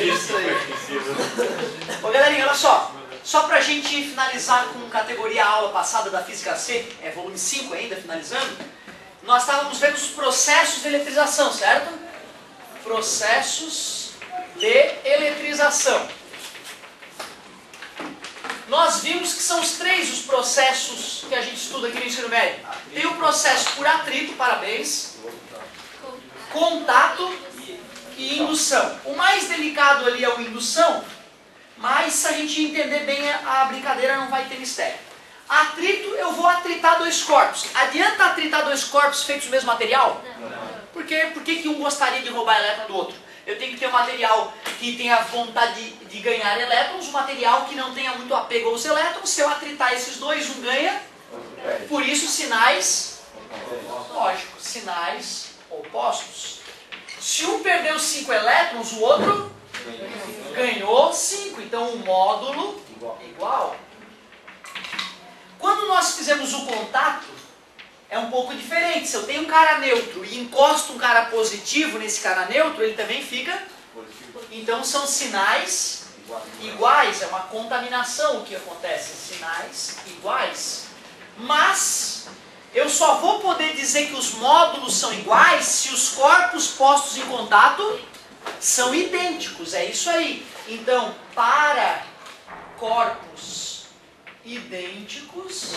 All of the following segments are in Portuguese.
isso aí. Ô galerinha, olha só. Só pra gente finalizar com categoria aula passada da Física C, volume 5 ainda, finalizando, nós estávamos vendo os processos de eletrização, certo? Processos de eletrização. Nós vimos que são os três os processos que a gente estuda aqui no ensino médio. Tem o processo por atrito, parabéns, contato e indução. O mais delicado ali é o indução, mas se a gente entender bem a brincadeira não vai ter mistério. Atrito, eu vou atritar dois corpos. Adianta atritar dois corpos feitos do mesmo material? Não. Por que um gostaria de roubar elétron do outro? Eu tenho que ter um material que tenha vontade de ganhar elétrons, um material que não tenha muito apego aos elétrons. Se eu atritar esses dois, um ganha. Por isso, sinais, lógico, sinais opostos. Se um perdeu 5 elétrons, o outro ganhou 5. Então, o módulo igual. Quando nós fizemos o contato, é um pouco diferente. Se eu tenho um cara neutro e encosto um cara positivo nesse cara neutro, ele também fica positivo. Então são sinais iguais, é uma contaminação o que acontece, sinais iguais. Mas eu só vou poder dizer que os módulos são iguais se os corpos postos em contato são idênticos, é isso aí. Então, para corpos idênticos,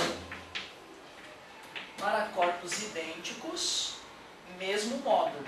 mesmo módulo.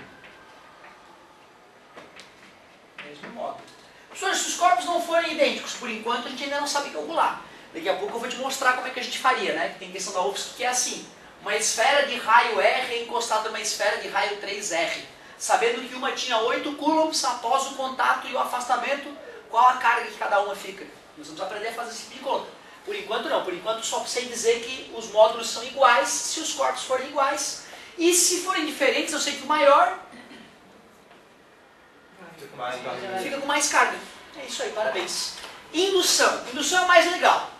Mesmo módulo. Professor, se os corpos não forem idênticos, por enquanto a gente ainda não sabe calcular. Daqui a pouco eu vou te mostrar como é que a gente faria, né? Tem questão da UFSC que é assim. Uma esfera de raio R é encostada numa esfera de raio 3R. Sabendo que uma tinha 8 coulombs após o contato e o afastamento, qual a carga que cada uma fica? Nós vamos aprender a fazer esse tipo de conta. Por enquanto não, por enquanto só sei dizer que os módulos são iguais se os corpos forem iguais. E se forem diferentes, eu sei que o maior fica com mais carga. É isso aí, parabéns. Indução. Indução é o mais legal.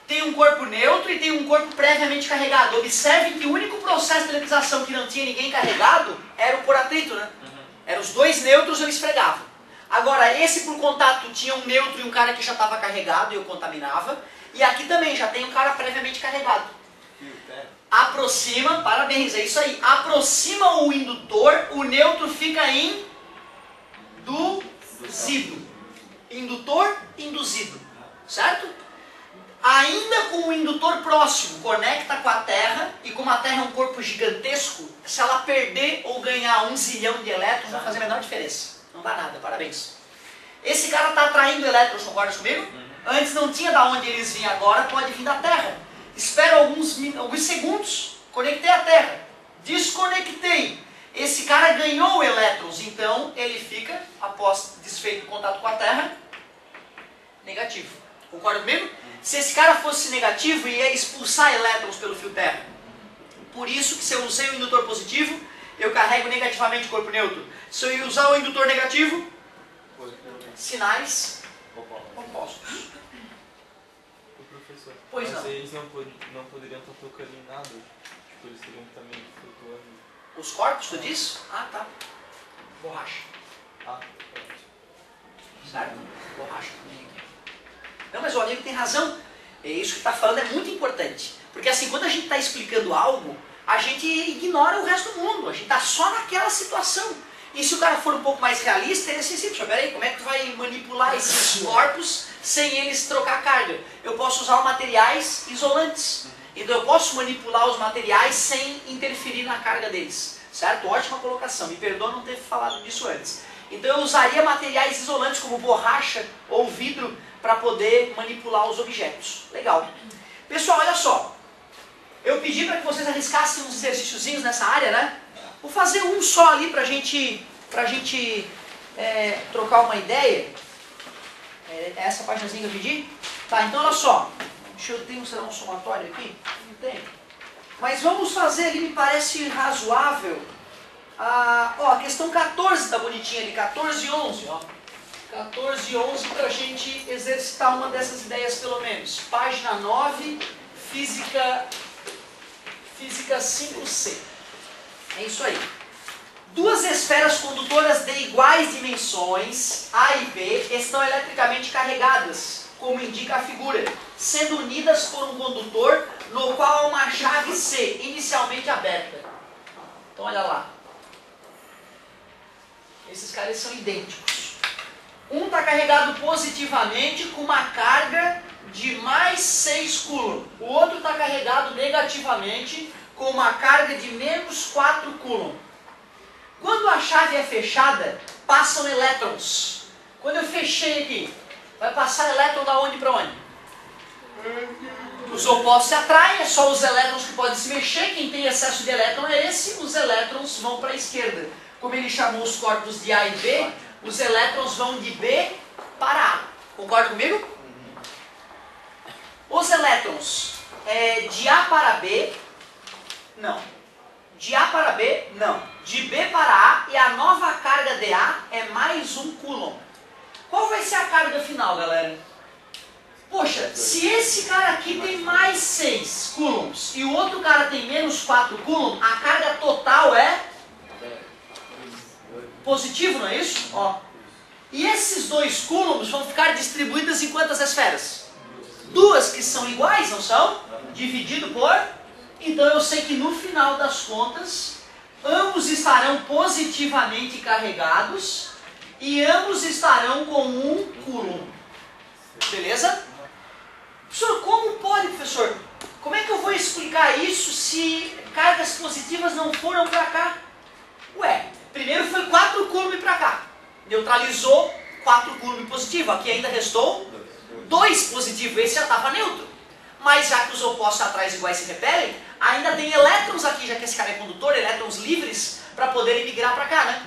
Tem um corpo neutro e tem um corpo previamente carregado. Observe que o único processo de eletrização que não tinha ninguém carregado era o por atrito, né? Eram os dois neutros, eu esfregava. Agora, esse por contato tinha um neutro e um cara que já estava carregado e eu contaminava. E aqui também já tem um cara previamente carregado. Aproxima, parabéns, é isso aí. Aproxima o indutor, o neutro fica induzido. Indutor, induzido. Certo? Ainda com o indutor próximo, conecta com a Terra, e como a Terra é um corpo gigantesco, se ela perder ou ganhar 1 zilhão de elétrons, não vai fazer a menor diferença. Não dá nada, parabéns. Esse cara está atraindo elétrons, concorda comigo? Antes não tinha de onde eles vinham, agora pode vir da Terra. Espero alguns segundos, conectei a Terra, desconectei. Esse cara ganhou elétrons, então ele fica, após desfeito o contato com a Terra, negativo. Concorda comigo? Se esse cara fosse negativo, ia expulsar elétrons pelo fio terra. Por isso que se eu usei o indutor positivo, eu carrego negativamente o corpo neutro. Se eu usar o indutor negativo, sinais opostos. Professor, pois mas não. Eles não poderiam estar tocando em nada. Tipo, eles teriam também flutuando. Os corpos, tu diz? Ah, tá. Borracha. Ah, certo? Borracha também aqui. Não, mas o amigo tem razão. É isso que está falando, é muito importante. Porque assim, quando a gente está explicando algo, a gente ignora o resto do mundo. A gente está só naquela situação. E se o cara for um pouco mais realista, ele é assim, peraí, como é que tu vai manipular esses corpos sem eles trocar carga? Eu posso usar materiais isolantes. Então eu posso manipular os materiais sem interferir na carga deles. Certo? Ótima colocação. Me perdoa não ter falado disso antes. Então eu usaria materiais isolantes como borracha ou vidro para poder manipular os objetos. Legal. Pessoal, olha só. Eu pedi para que vocês arriscassem uns exercíciozinhos nessa área, né? Vou fazer um só ali pra gente trocar uma ideia. É essa páginazinha que eu pedi? Tá, então olha só. Será um somatório aqui? Não tem. Mas vamos fazer ali, me parece razoável. A questão 14 tá bonitinha ali, 14 e 11, ó. 14 e 11 pra gente exercitar uma dessas ideias pelo menos. Página 9, Física 5C. É isso aí. Duas esferas condutoras de iguais dimensões, A e B, estão eletricamente carregadas, como indica a figura, sendo unidas por um condutor no qual há uma chave C, inicialmente aberta. Então olha lá. Esses caras são idênticos. Um está carregado positivamente com uma carga de mais 6 coulomb. O outro está carregado negativamente com uma carga de menos 4 coulomb. Quando a chave é fechada, passam elétrons. Quando eu fechei aqui, vai passar elétron da onde para onde? Os opostos se atraem, é só os elétrons que podem se mexer. Quem tem excesso de elétron é esse, os elétrons vão para a esquerda. Como ele chamou os corpos de A e B, os elétrons vão de B para A. Concorda comigo? Os elétrons de A para B, não. De A para B, não. De B para A, e a nova carga de A é mais 1 coulomb. Qual vai ser a carga final, galera? Poxa, se esse cara aqui tem mais 6 coulombs e o outro cara tem menos 4 coulomb, a carga total é positivo, não é isso? Ó. E esses 2 coulombs vão ficar distribuídos em quantas esferas? Duas que são iguais, não são? Dividido por... Então eu sei que no final das contas, ambos estarão positivamente carregados e ambos estarão com 1 coulomb. Beleza? Professor, como pode, professor? Como é que eu vou explicar isso se cargas positivas não foram para cá? Ué, primeiro foi 4 coulomb para cá. Neutralizou 4 coulomb positivo. Aqui ainda restou 2 positivo. Esse já estava neutro. Mas já que os opostos atrás iguais se repelem, ainda tem elétrons aqui, já que esse cara é condutor, elétrons livres, para poderem migrar para cá, né?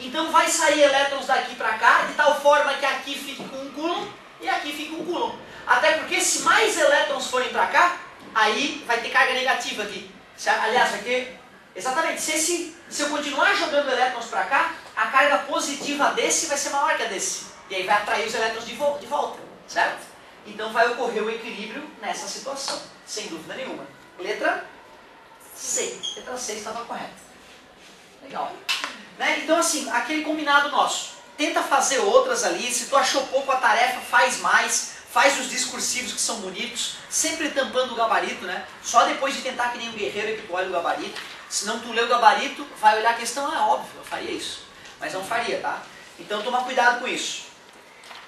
Então vai sair elétrons daqui para cá, de tal forma que aqui fique com 1 coulomb e aqui fique 1 coulomb. Até porque se mais elétrons forem para cá, aí vai ter carga negativa aqui. Aliás, vai ter... Exatamente, se eu continuar jogando elétrons para cá, a carga positiva desse vai ser maior que a desse. E aí vai atrair os elétrons de volta, certo? Então vai ocorrer o equilíbrio nessa situação, sem dúvida nenhuma. Letra C. Letra C estava correta. Legal. Né? Então assim, aquele combinado nosso. Tenta fazer outras ali, se tu achou pouco a tarefa, faz mais. Faz os discursivos que são bonitos, sempre tampando o gabarito, né? Só depois de tentar que nem um guerreiro é que tu olha o gabarito. Se não tu lê o gabarito, vai olhar a questão, óbvio, eu faria isso. Mas não faria, tá? Então toma cuidado com isso.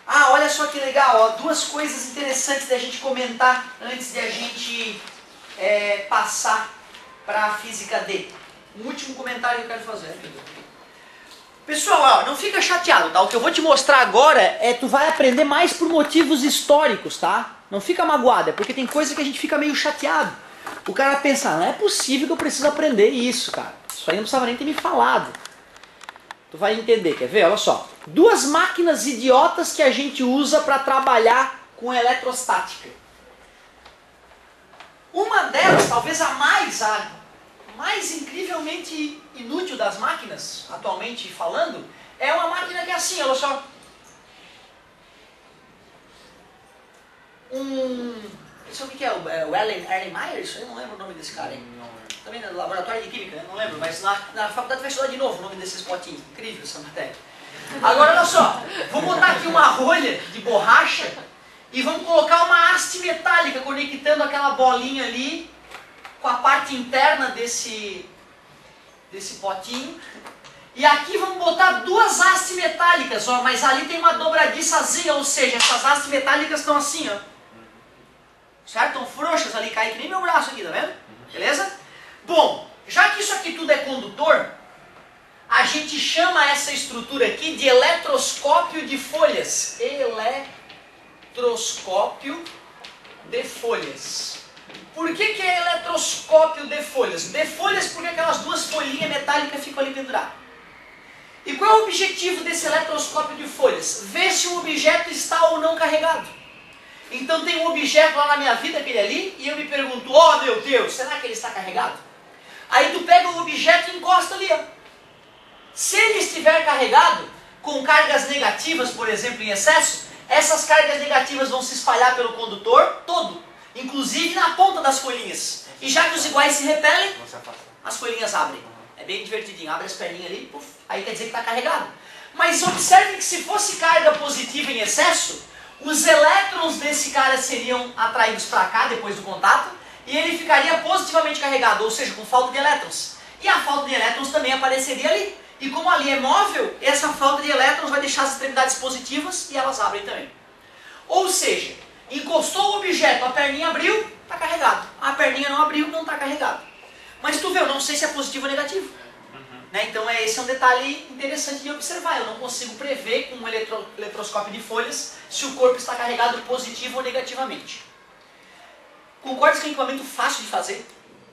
Ah, olha só que legal, ó, 2 coisas interessantes da gente comentar antes de a gente passar para a física D. Um último comentário que eu quero fazer. Pessoal, ó, não fica chateado, tá? O que eu vou te mostrar agora tu vai aprender mais por motivos históricos, tá? Não fica magoado, é porque tem coisa que a gente fica meio chateado. O cara pensa, não é possível que eu preciso aprender isso, cara. Isso aí não precisava nem ter me falado. Tu vai entender, quer ver? Olha só. 2 máquinas idiotas que a gente usa para trabalhar com eletrostática. Uma delas, talvez a mais incrivelmente inútil das máquinas, atualmente falando, é uma máquina que é assim, olha só. Não sei o que é, o Erlenmeyer, isso eu não lembro o nome desse cara, hein? Também no laboratório de química, eu não lembro, mas na faculdade vai estudar de novo o nome desses potinhos. Incrível essa matéria. Agora olha só, vou botar aqui uma rolha de borracha e vamos colocar uma haste metálica conectando aquela bolinha ali com a parte interna desse potinho. E aqui vamos botar 2 hastes metálicas, ó, mas ali tem uma dobradiçazinha, ou seja, essas hastes metálicas estão assim, ó. Certo? Estão frouxas ali, caem que nem meu braço aqui, tá vendo? Beleza? Bom, já que isso aqui tudo é condutor, a gente chama essa estrutura aqui de eletroscópio de folhas. Eletroscópio de folhas. Por que é eletroscópio de folhas? De folhas porque aquelas 2 folhinhas metálicas ficam ali penduradas. E qual é o objetivo desse eletroscópio de folhas? Ver se o objeto está ou não carregado. Então tem um objeto lá na minha vida, aquele ali, e eu me pergunto, oh meu Deus, será que ele está carregado? Aí tu pega o objeto e encosta ali, ó. Se ele estiver carregado, com cargas negativas, por exemplo, em excesso, essas cargas negativas vão se espalhar pelo condutor todo, inclusive na ponta das folhinhas. E já que os iguais se repelem, as folhinhas abrem. É bem divertidinho. Abre as perninhas ali, puf, aí quer dizer que está carregado. Mas observe que se fosse carga positiva em excesso, os elétrons desse cara seriam atraídos para cá depois do contato e ele ficaria positivamente carregado, ou seja, com falta de elétrons. E a falta de elétrons também apareceria ali. E como ali é móvel, essa falta de elétrons vai deixar as extremidades positivas e elas abrem também. Ou seja, encostou o objeto, a perninha abriu, está carregado. A perninha não abriu, não está carregado. Mas tu vê, eu não sei se é positivo ou negativo. Né? Então esse é um detalhe interessante de observar. Eu não consigo prever com um eletroscópio de folhas se o corpo está carregado positivo ou negativamente. Concorda que é um equipamento fácil de fazer?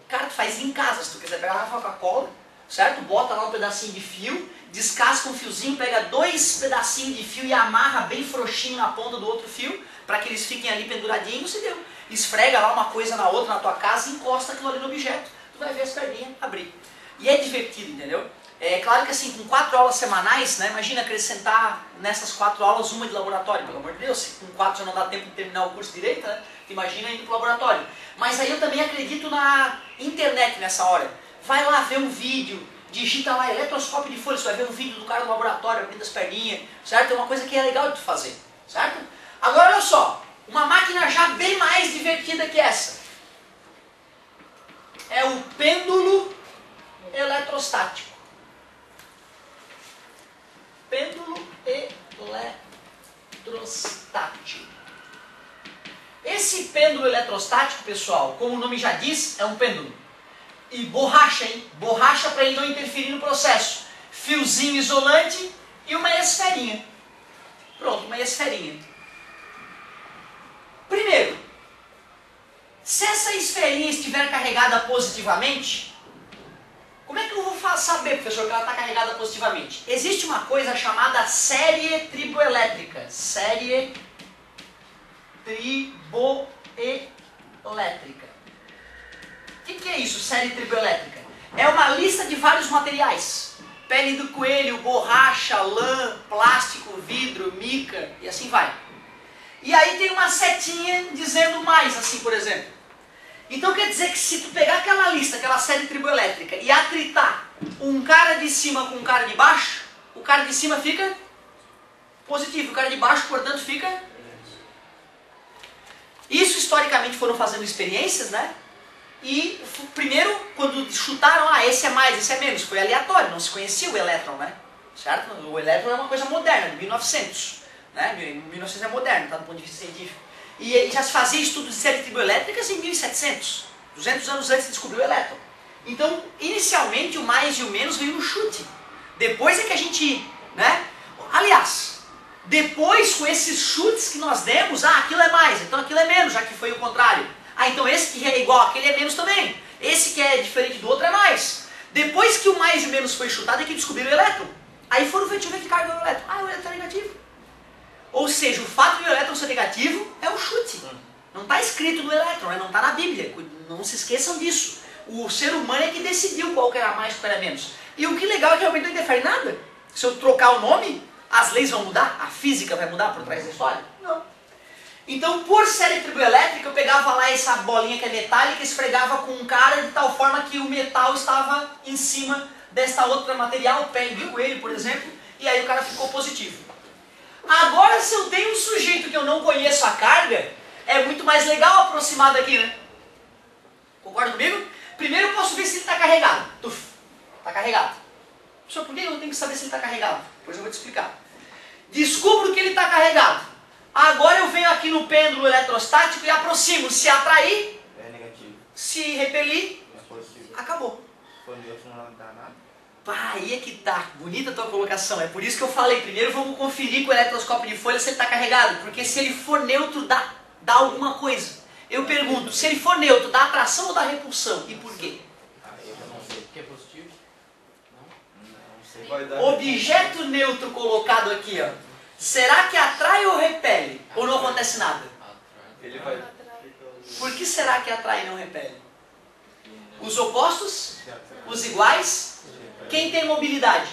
Cara, tu faz em casa. Se tu quiser pegar uma Coca-Cola, certo? Bota lá um pedacinho de fio, descasca um fiozinho, pega 2 pedacinhos de fio e amarra bem frouxinho na ponta do outro fio, para que eles fiquem ali penduradinhos e deu. Esfrega lá uma coisa na outra na tua casa e encosta aquilo ali no objeto. Tu vai ver as perninhas abrir. E é divertido, entendeu? É claro que assim, com 4 aulas semanais, né, imagina acrescentar nessas 4 aulas uma de laboratório, pelo amor de Deus, se com 4 já não dá tempo de terminar o curso direito, né, imagina indo para o laboratório. Mas aí eu também acredito na internet nessa hora. Vai lá ver um vídeo, digita lá eletroscópio de folha, você vai ver um vídeo do cara no laboratório abrindo as perninhas, certo? É uma coisa que é legal de tu fazer, certo? Agora olha só, uma máquina já bem mais divertida que essa. É o pêndulo eletrostático. Pêndulo eletrostático. Esse pêndulo eletrostático, pessoal, como o nome já diz, é um pêndulo. E borracha, hein? Borracha para ele não interferir no processo. Fiozinho isolante e uma esferinha. Pronto, uma esferinha. Primeiro, se essa esferinha estiver carregada positivamente, como é que eu vou saber, professor, que ela está carregada positivamente? Existe uma coisa chamada série triboelétrica. Série triboelétrica. O que é isso, série triboelétrica? É uma lista de vários materiais. Pele do coelho, borracha, lã, plástico, vidro, mica e assim vai. E aí tem uma setinha dizendo mais, assim, por exemplo. Então quer dizer que se tu pegar aquela lista, aquela série triboelétrica e atritar um cara de cima com um cara de baixo, o cara de cima fica positivo, o cara de baixo, portanto, fica... Isso historicamente foram fazendo experiências, né? E primeiro, quando chutaram, esse é mais, esse é menos, foi aleatório, não se conhecia o elétron, né? Certo? O elétron é uma coisa moderna, de 1900. Né? 1900 é moderno, tá, do ponto de vista científico. E já se fazia estudos de séries triboelétricas em 1700, 200 anos antes de descobrir o elétron. Então, inicialmente, o mais e o menos veio no chute. Depois é que a gente, né? Aliás, depois com esses chutes que nós demos, aquilo é mais, então aquilo é menos, já que foi o contrário. Então esse que é igual àquele é menos também. Esse que é diferente do outro é mais. Depois que o mais e o menos foi chutado, é que descobriram o elétron. Aí foram ver, deixa eu ver que carga é o elétron. O elétron é negativo. Ou seja, o fato de o elétron ser negativo é um chute. Não está escrito no elétron, né? Não está na Bíblia. Não se esqueçam disso. O ser humano é que decidiu qual que era mais e qual era menos. E o que legal é que realmente não interfere em nada. Se eu trocar o nome, as leis vão mudar? A física vai mudar por trás da história? Não. Então, por série triboelétrica, eu pegava lá essa bolinha que é metálica e esfregava com um cara de tal forma que o metal estava em cima desta outra material, pele de coelho, por exemplo, e aí o cara ficou positivo. Agora, se eu tenho um sujeito que eu não conheço a carga, é muito mais legal aproximar daqui, né? Concorda comigo? Primeiro eu posso ver se ele está carregado. Está carregado. Professor, por que eu tenho que saber se ele está carregado? Depois eu vou te explicar. Descubro que ele está carregado. Agora eu venho aqui no pêndulo eletrostático e aproximo. Se atrair, é negativo. Se repelir, É positivo. acabou. Se for neutro, não dá nada. Aí é que tá. Bonita a tua colocação. É por isso que eu falei. Primeiro vamos conferir com o eletroscópio de folha se ele está carregado. Porque se ele for neutro, dá alguma coisa. Eu pergunto, se ele for neutro, dá atração ou dá repulsão? E por quê? Eu já não sei. Porque é positivo? Não sei. Vai dar. Objeto neutro colocado aqui, ó. Será que atrai ou repele? Ou não acontece nada? Ele vai. Por que será que atrai e não repele? Os opostos? Os iguais? Quem tem mobilidade?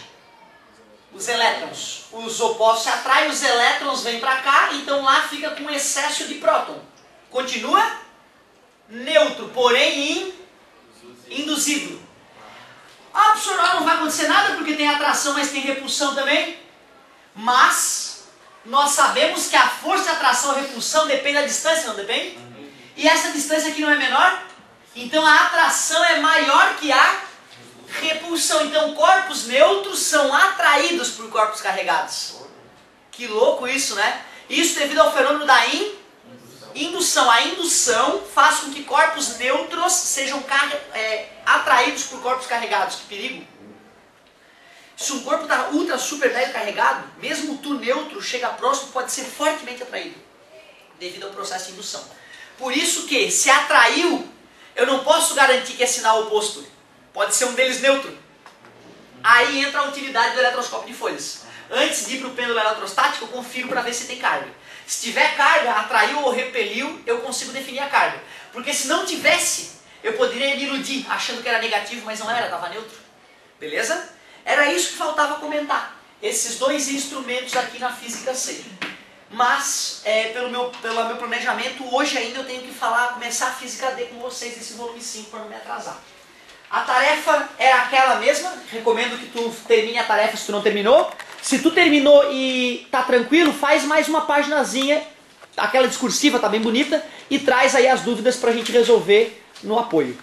Os elétrons. Os opostos se atraem, os elétrons vêm para cá, então lá fica com excesso de próton. Continua neutro, porém induzido. orbital não vai acontecer nada porque tem atração, mas tem repulsão também. Mas nós sabemos que a força de atração e repulsão depende da distância, não depende? E essa distância aqui não é menor? Então a atração é maior que a repulsão. Então corpos neutros são atraídos por corpos carregados. Que louco isso, né? Isso devido ao fenômeno da indução. A indução faz com que corpos neutros sejam atraídos por corpos carregados. Que perigo! Se um corpo está ultra, super, mega carregado, mesmo tu neutro chega próximo, pode ser fortemente atraído, devido ao processo de indução. Por isso que, se atraiu, eu não posso garantir que é sinal oposto. Pode ser um deles neutro. Aí entra a utilidade do eletroscópio de folhas. Antes de ir para o pêndulo eletrostático, eu confiro para ver se tem carga. Se tiver carga, atraiu ou repeliu, eu consigo definir a carga. Porque se não tivesse, eu poderia me iludir, achando que era negativo, mas não era, estava neutro. Beleza? Era isso que faltava comentar. Esses dois instrumentos aqui na Física C. Mas, pelo meu planejamento, hoje ainda eu tenho que começar a Física D com vocês, esse volume 5, para não me atrasar. A tarefa é aquela mesma. Recomendo que tu termine a tarefa se tu não terminou. Se tu terminou e tá tranquilo, faz mais uma paginazinha, aquela discursiva, tá bem bonita, e traz aí as dúvidas pra gente resolver no apoio.